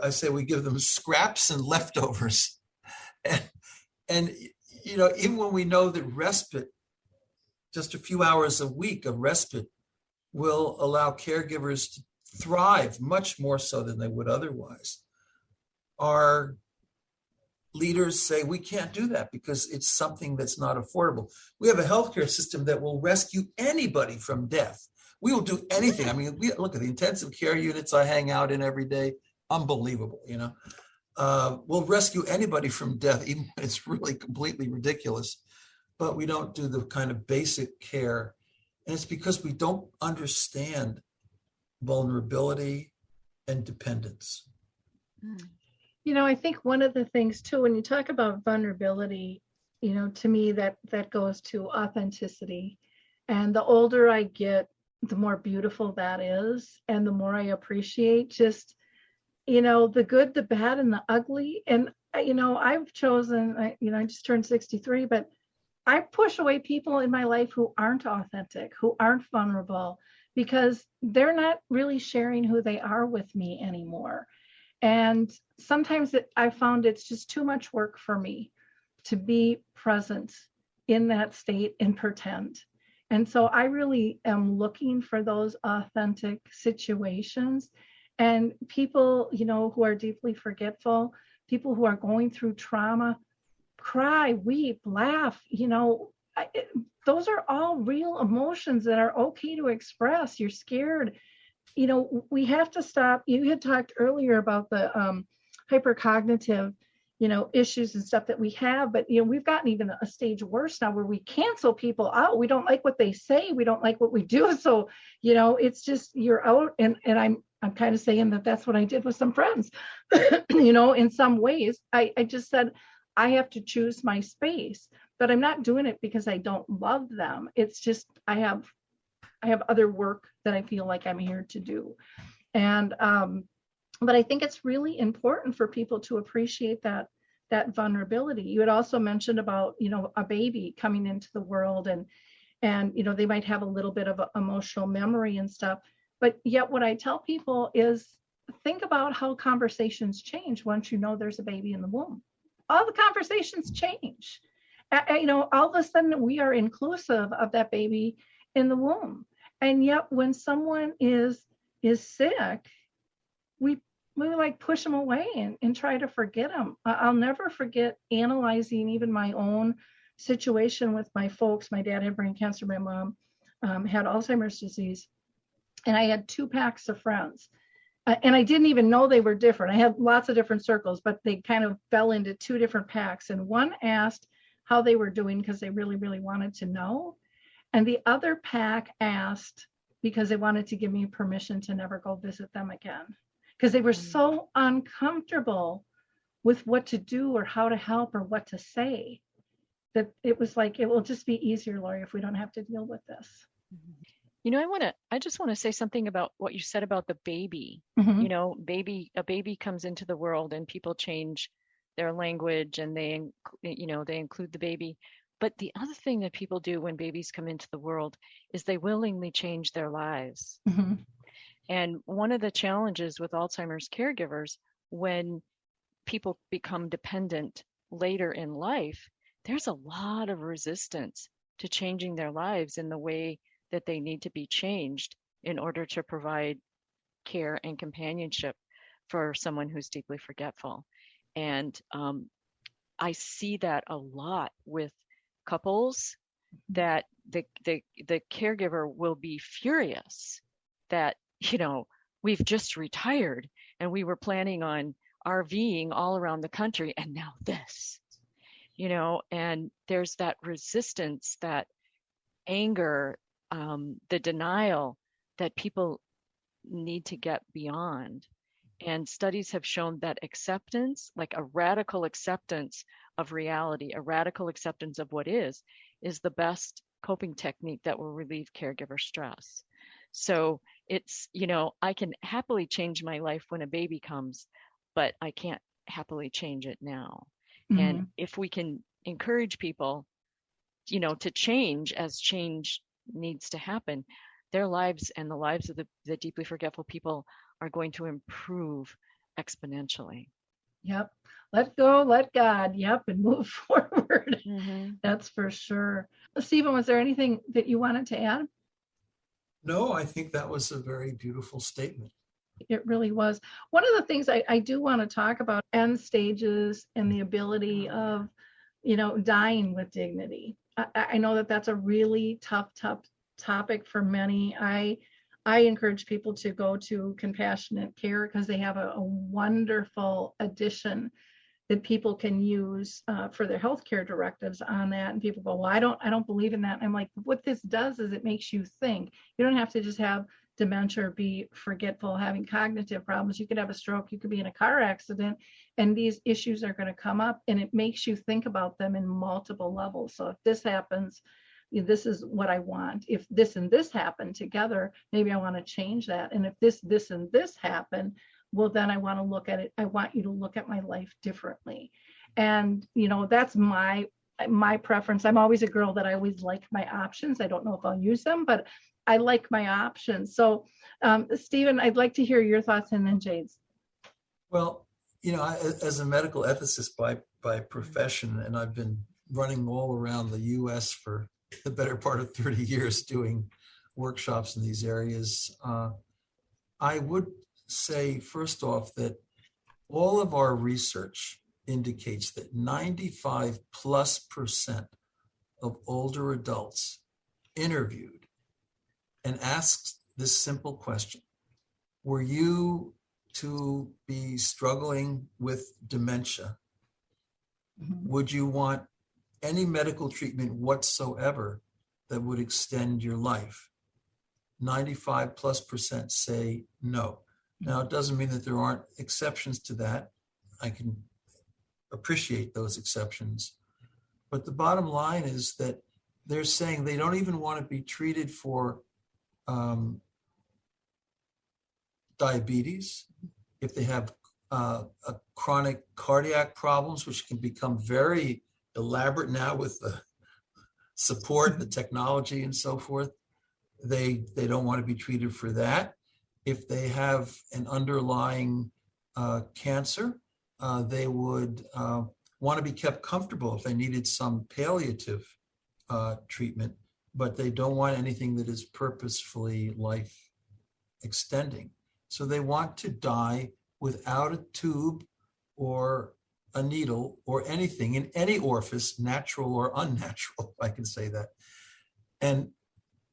I say we give them scraps and leftovers, and even when we know that respite, just a few hours a week of respite, will allow caregivers to thrive much more so than they would otherwise. Our leaders say we can't do that because it's something that's not affordable. We have a healthcare system that will rescue anybody from death. We will do anything. I mean, look at the intensive care units I hang out in every day. Unbelievable, you know. We'll rescue anybody from death, even when it's really completely ridiculous. But we don't do the kind of basic care. And it's because we don't understand vulnerability and dependence. You know, I think one of the things too, when you talk about vulnerability, you know, to me that goes to authenticity. And the older I get, the more beautiful that is, and the more I appreciate just, you know, the good, the bad, and the ugly. And you know, I've chosen, I just turned 63, but I push away people in my life who aren't authentic, who aren't vulnerable, because they're not really sharing who they are with me anymore. And sometimes I found it's just too much work for me to be present in that state and pretend. And so I really am looking for those authentic situations. And people, you know, who are deeply forgetful, people who are going through trauma, cry, weep, laugh, you know, those are all real emotions that are okay to express. You're scared. You know, we have to stop. You had talked earlier about the hypercognitive, you know, issues and stuff that we have, but, you know, we've gotten even a stage worse now where we cancel people out. We don't like what they say. We don't like what we do. So, you know, it's just, you're out. And I'm kind of saying that that's what I did with some friends, you know, in some ways. I just said, I have to choose my space, but I'm not doing it because I don't love them. It's just, I have other work that I feel like I'm here to do. And, but I think it's really important for people to appreciate that vulnerability. You had also mentioned about, you know, a baby coming into the world and, you know, they might have a little bit of emotional memory and stuff, but yet what I tell people is think about how conversations change once you know there's a baby in the womb. All the conversations change. You know, all of a sudden we are inclusive of that baby in the womb. And yet when someone is sick, we like push them away and try to forget them. I'll never forget analyzing even my own situation with my folks. My dad had brain cancer. My mom had Alzheimer's disease. And I had 2 packs of friends. And I didn't even know they were different. I had lots of different circles, but they kind of fell into 2 different packs. And one asked how they were doing because they really, really wanted to know. And the other pack asked because they wanted to give me permission to never go visit them again. Because they were so uncomfortable with what to do or how to help or what to say that it was like, it will just be easier, Lori, if we don't have to deal with this. You know, I just want to say something about what you said about the baby. Mm-hmm. You know, a baby comes into the world and people change their language and they include the baby. But the other thing that people do when babies come into the world is they willingly change their lives. Mm-hmm. And one of the challenges with Alzheimer's caregivers, when people become dependent later in life, there's a lot of resistance to changing their lives in the way that they need to be changed in order to provide care and companionship for someone who's deeply forgetful. And I see that a lot with couples, that the caregiver will be furious that, you know, we've just retired and we were planning on RVing all around the country and now this, you know, and there's that resistance, that anger, the denial that people need to get beyond. And studies have shown that acceptance, like a radical acceptance of reality, a radical acceptance of what is the best coping technique that will relieve caregiver stress. So it's, you know, I can happily change my life when a baby comes, but I can't happily change it now. Mm-hmm. And if we can encourage people, you know, to change as change needs to happen, their lives and the lives of the deeply forgetful people are going to improve exponentially. Yep. Let go, let God. Yep. And move forward. Mm-hmm. That's for sure. Stephen, was there anything that you wanted to add? No, I think that was a very beautiful statement. It really was. One of the things I do want to talk about end stages and the ability of, you know, dying with dignity. I know that that's a really tough topic for many. I encourage people to go to compassionate care because they have a wonderful addition that people can use for their healthcare directives on that. And people go, well, I don't believe in that. And I'm like, what this does is it makes you think. You don't have to just have dementia or be forgetful, having cognitive problems. You could have a stroke, you could be in a car accident, and these issues are going to come up, and it makes you think about them in multiple levels. So if this happens, this is what I want. If this and this happen together, maybe I want to change that. And if this and this happen, well, then I want to look at it. I want you to look at my life differently. And, that's my preference. I'm always a girl that I always like my options. I don't know if I'll use them, but I like my options. So, Stephen, I'd like to hear your thoughts, and then Jade's. Well, as a medical ethicist by profession, and I've been running all around the U.S. for the better part of 30 years doing workshops in these areas, I would say, first off, that all of our research indicates that 95+% of older adults interviewed and asked this simple question: were you to be struggling with dementia, would you want any medical treatment whatsoever that would extend your life? 95+% say no. Now, it doesn't mean that there aren't exceptions to that. I can appreciate those exceptions. But the bottom line is that they're saying they don't even want to be treated for diabetes, if they have chronic cardiac problems, which can become very elaborate now with the support, the technology, and so forth. They don't want to be treated for that. If they have an underlying cancer, they would want to be kept comfortable if they needed some palliative treatment, but they don't want anything that is purposefully life extending. So they want to die without a tube or a needle or anything in any orifice, natural or unnatural, if I can say that. And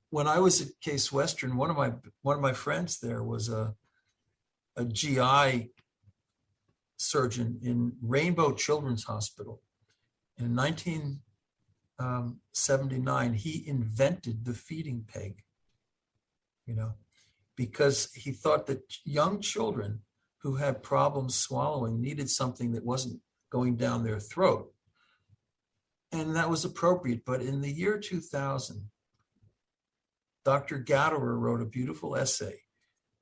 when I was at Case Western, one of my friends there was a GI surgeon in Rainbow Children's Hospital. In 1979, he invented the feeding peg, because he thought that young children who had problems swallowing needed something that wasn't going down their throat. And that was appropriate. But in the year 2000, Dr. Gatterer wrote a beautiful essay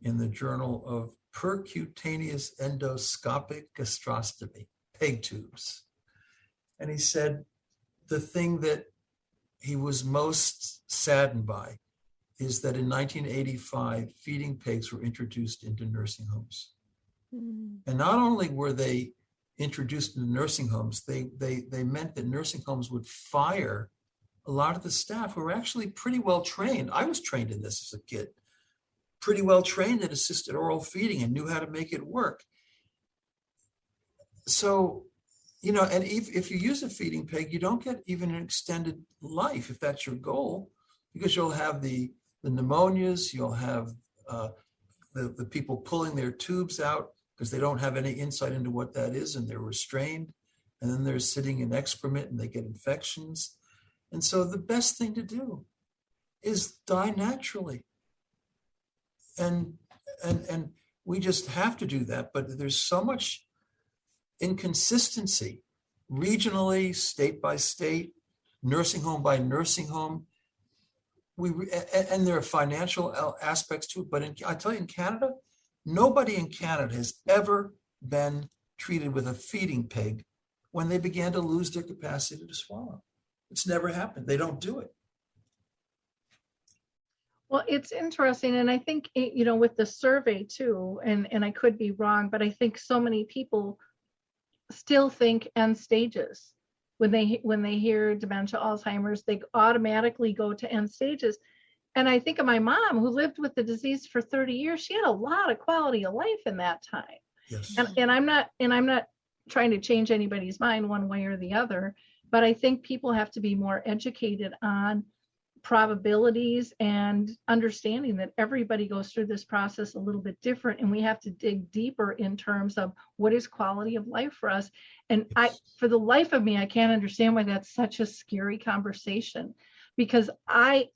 in the Journal of Percutaneous Endoscopic Gastrostomy, peg tubes. And he said the thing that he was most saddened by is that in 1985, feeding pegs were introduced into nursing homes. Mm. And not only were they introduced into nursing homes, they meant that nursing homes would fire a lot of the staff who were actually pretty well trained. I was trained in this as a kid, pretty well trained in assisted oral feeding and knew how to make it work. So, and if you use a feeding peg, you don't get even an extended life if that's your goal, because you'll have the pneumonias, you'll have the people pulling their tubes out because they don't have any insight into what that is and they're restrained. And then they're sitting in excrement and they get infections. And so the best thing to do is die naturally. And we just have to do that. But there's so much inconsistency regionally, state by state, nursing home by nursing home. And there are financial aspects to it. But I tell you, in Canada, nobody in Canada has ever been treated with a feeding peg when they began to lose their capacity to swallow. It's never happened. They don't do it. Well, it's interesting. And I think, with the survey too, and I could be wrong, but I think so many people still think end stages. When they hear dementia, Alzheimer's, they automatically go to end stages. And I think of my mom, who lived with the disease for 30 years. She had a lot of quality of life in that time. Yes. And I'm not trying to change anybody's mind one way or the other, but I think people have to be more educated on probabilities and understanding that everybody goes through this process a little bit different, and we have to dig deeper in terms of what is quality of life for us. And for the life of me, I can't understand why that's such a scary conversation, because I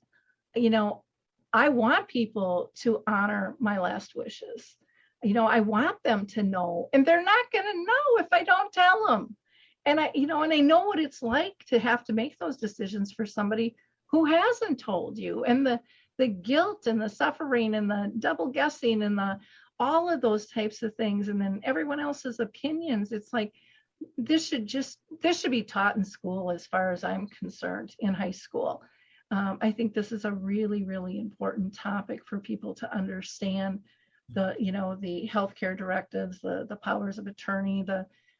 want people to honor my last wishes. I want them to know, and they're not going to know if I don't tell them. And I know what it's like to have to make those decisions for somebody who hasn't told you, and the guilt and the suffering and the double guessing and all of those types of things, and then everyone else's opinions. It's like, this should be taught in school, as far as I'm concerned, in high school. I think this is a really, really important topic for people to understand. The healthcare directives, the powers of attorney,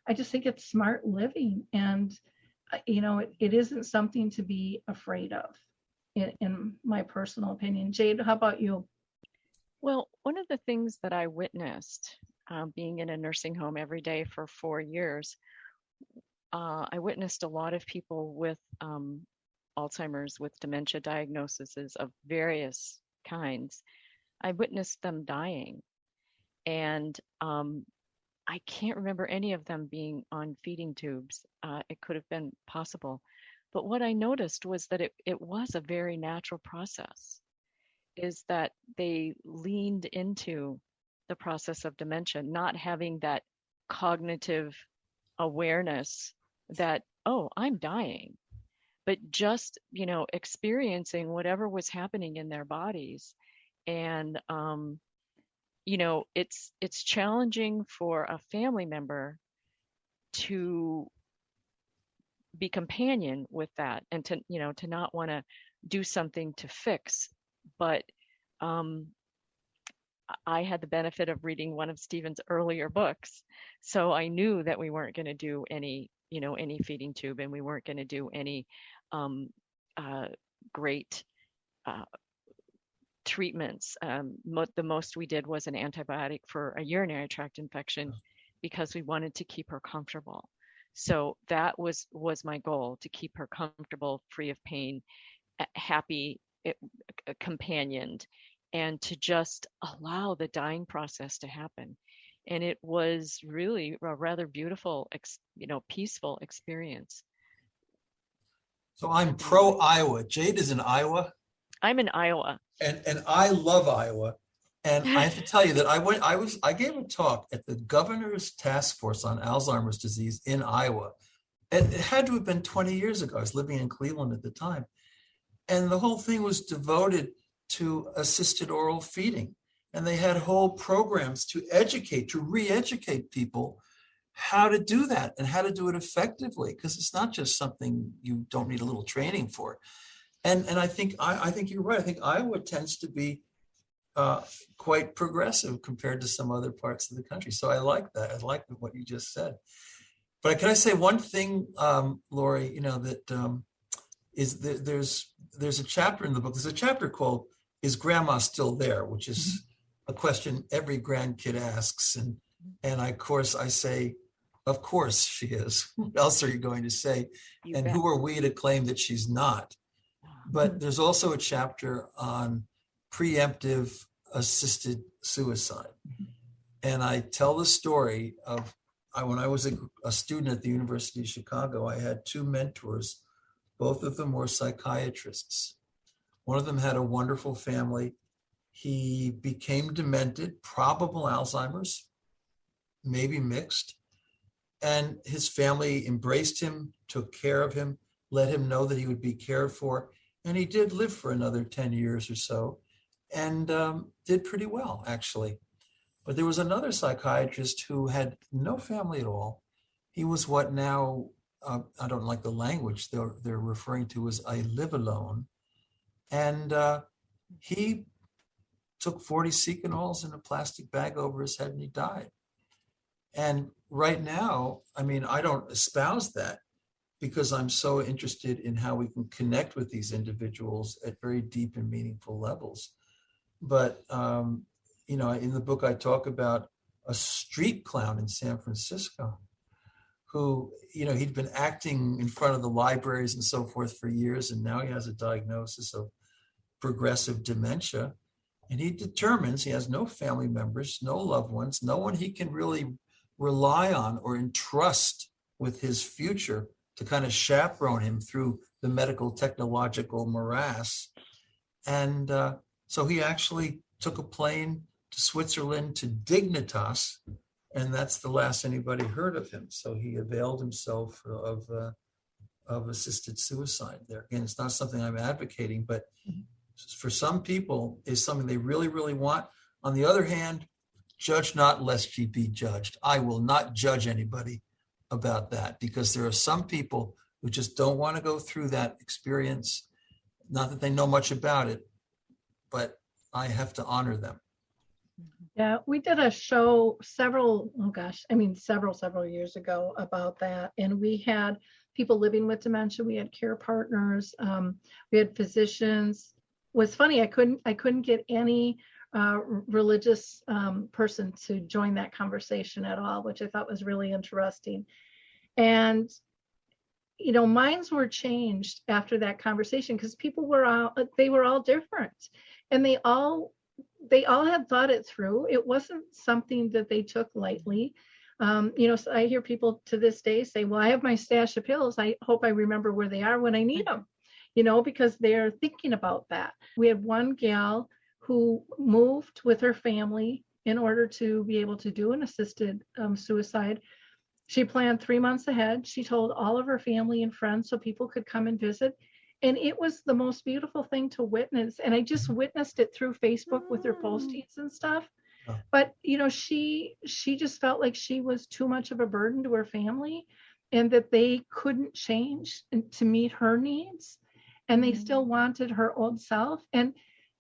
I just think it's smart living, and it isn't something to be afraid of, in my personal opinion. Jade, how about you? Well, one of the things that I witnessed being in a nursing home every day for 4 years, I witnessed a lot of people with Alzheimer's, with dementia diagnoses of various kinds. I witnessed them dying, and I can't remember any of them being on feeding tubes. It could have been possible. But what I noticed was that it was a very natural process, is that they leaned into the process of dementia, not having that cognitive awareness that, oh, I'm dying, but just, experiencing whatever was happening in their bodies. And, it's challenging for a family member to be companion with that, and to not want to do something to fix. But I had the benefit of reading one of Stephen's earlier books, so I knew that we weren't going to do any feeding tube, and we weren't going to do any great treatments. The most we did was an antibiotic for a urinary tract infection, because we wanted to keep her comfortable. So that was my goal, to keep her comfortable, free of pain, happy, companioned, and to just allow the dying process to happen. And it was really a rather beautiful, peaceful experience. So I'm pro Iowa. Jade is in Iowa. I'm in Iowa. And I love Iowa. And I have to tell you that I gave a talk at the governor's task force on Alzheimer's disease in Iowa. It had to have been 20 years ago. I was living in Cleveland at the time. And the whole thing was devoted to assisted oral feeding. And they had whole programs to re-educate people how to do that and how to do it effectively, because it's not just something you don't need a little training for. And I think you're right. I think Iowa tends to be quite progressive compared to some other parts of the country. So I like that. I like what you just said. But can I say one thing, Lori? That there's a chapter in the book. There's a chapter called "Is Grandma Still There?" which is a question every grandkid asks, and I say, of course she is. What else are you going to say? And who are we to claim that she's not? But there's also a chapter on preemptive assisted suicide. And I tell the story of when I was a student at the University of Chicago, I had two mentors. Both of them were psychiatrists. One of them had a wonderful family. He became demented, probable Alzheimer's, maybe mixed. And his family embraced him, took care of him, let him know that he would be cared for. And he did live for another 10 years or so, and did pretty well, actually. But there was another psychiatrist who had no family at all. He was what now, I don't like the language they're referring to as I live alone. And he took 40 Secanols in a plastic bag over his head, and he died. And right now, I don't espouse that, because I'm so interested in how we can connect with these individuals at very deep and meaningful levels. But, in the book, I talk about a street clown in San Francisco who, he'd been acting in front of the libraries and so forth for years, and now he has a diagnosis of progressive dementia. And he determines he has no family members, no loved ones, no one he can really rely on or entrust with his future to kind of chaperone him through the medical technological morass. And so he actually took a plane to Switzerland to Dignitas, and that's the last anybody heard of him. So he availed himself of assisted suicide there. Again, it's not something I'm advocating, but for some people, it's something they really, really want. On the other hand, judge not lest ye be judged. I will not judge anybody about that, because there are some people who just don't want to go through that experience. Not that they know much about it, but I have to honor them. Yeah, we did a show several years ago about that. And we had people living with dementia. We had care partners. We had physicians. It was funny, I couldn't get any religious person to join that conversation at all, which I thought was really interesting. And, minds were changed after that conversation, because people were all different, and they all had thought it through. It wasn't something that they took lightly. So I hear people to this day say, well, I have my stash of pills. I hope I remember where they are when I need them, because they're thinking about that. We had one gal who moved with her family in order to be able to do an assisted suicide. She planned 3 months ahead. She told all of her family and friends so people could come and visit. And it was the most beautiful thing to witness. And I just witnessed it through Facebook with her postings and stuff. Oh. But, she just felt like she was too much of a burden to her family, and that they couldn't change to meet her needs. And they still wanted her old self.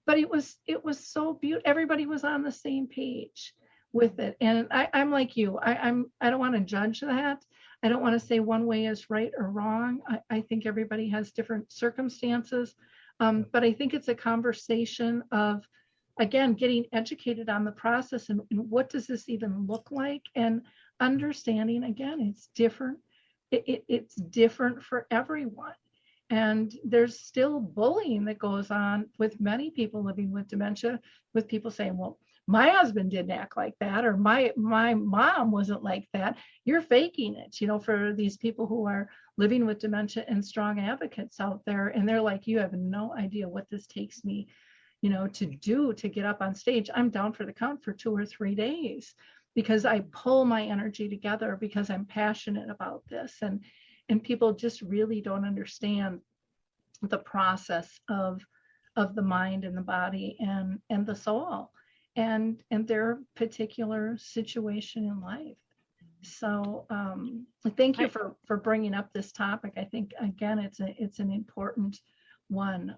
But it was so beautiful. Everybody was on the same page with it. And I'm like you. I don't want to judge that. I don't want to say one way is right or wrong. I think everybody has different circumstances. But I think it's a conversation of, again, getting educated on the process and what does this even look like, and understanding, again, it's different. It's different for everyone. And there's still bullying that goes on with many people living with dementia, with people saying, well, my husband didn't act like that, or my mom wasn't like that. You're faking it, for these people who are living with dementia and strong advocates out there. And they're like, you have no idea what this takes me, to do to get up on stage. I'm down for the count for 2 or 3 days, because I pull my energy together because I'm passionate about this. And people just really don't understand the process of the mind and the body and the soul and their particular situation in life. So thank you for bringing up this topic. I think, again, it's an important one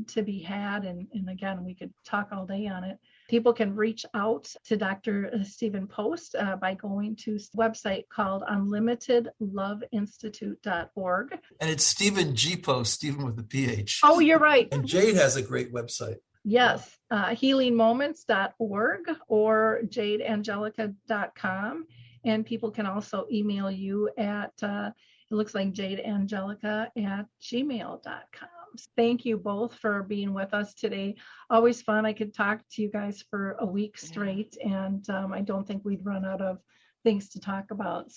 to be had. And again, we could talk all day on it. People can reach out to Dr. Stephen Post by going to a website called unlimitedloveinstitute.org. And it's Stephen G. Post, Stephen with a PH. Oh, you're right. And Jade has a great website. Yes, healingmoments.org or jadeangelica.com. And people can also email you at, it looks like jadeangelica@gmail.com. Thank you both for being with us today. Always fun. I could talk to you guys for a week straight, and I don't think we'd run out of things to talk about.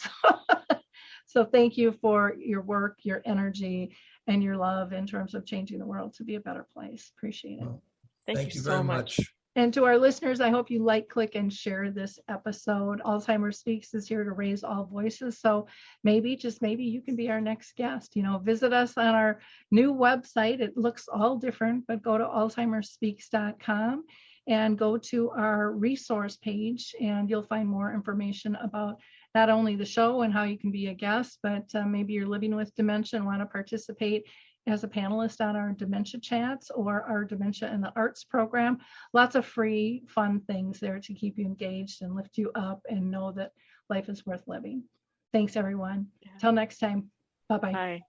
So thank you for your work, your energy, and your love in terms of changing the world to be a better place. Appreciate it. Well, thank you very much. And to our listeners, I hope you like, click, and share this episode. Alzheimer Speaks is here to raise all voices. So maybe, just maybe, you can be our next guest. Visit us on our new website. It looks all different, but go to alzheimerspeaks.com and go to our resource page, and you'll find more information about not only the show and how you can be a guest, but maybe you're living with dementia and want to participate as a panelist on our dementia chats or our dementia in the arts program. Lots of free, fun things there to keep you engaged and lift you up and know that life is worth living. Thanks, everyone. Till next time. Bye-bye. Bye.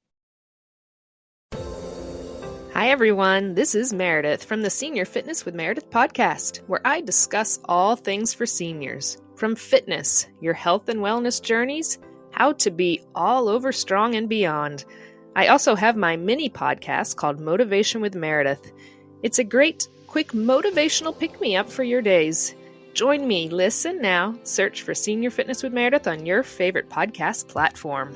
Hi, everyone. This is Meredith from the Senior Fitness with Meredith podcast, where I discuss all things for seniors, from fitness, your health and wellness journeys, how to be all over strong and beyond. I also have my mini podcast called Motivation with Meredith. It's a great, quick motivational pick-me-up for your days. Join me, listen now, search for Senior Fitness with Meredith on your favorite podcast platform.